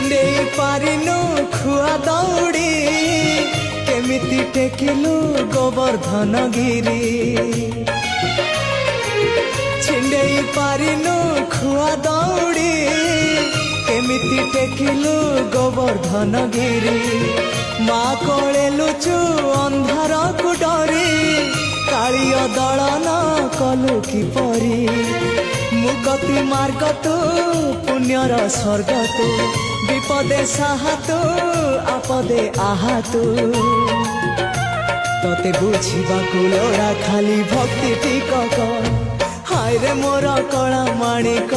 ଛିଣ୍ଡେଇ ପାରିନୁ ଖୁଆ ଦୌଡ଼ି କେମିତି ଟେକିଲୁ ଗୋବର୍ଦ୍ଧନ ଗିରି ଛିଣ୍ଡେଇ ପାରିନୁ ଖୁଆ ଦୌଡ଼ି କେମିତି ଟେକିଲୁ ଗୋବର୍ଦ୍ଧନ ଗିରି ମା କୋଳେ ଲୁଚୁ ଅନ୍ଧାରକୁ ଡରି କାଳିଅ ଦଳନ କଲୁ କିପରି ମୁକତି ମାର୍ଗ ତୁ ପୁଣ୍ୟର ସ୍ୱର୍ଗ ତୁ ବିପଦେ ସାହା ତୁ ଆପଦେ ଆହା ତୁ ତତେ ବୁଝିବାକୁ ଲୋଡ଼ା ଖାଲି ଭକ୍ତି ଟିକକ ହାୟ ରେ ମୋର କଳା ମାଣିକ।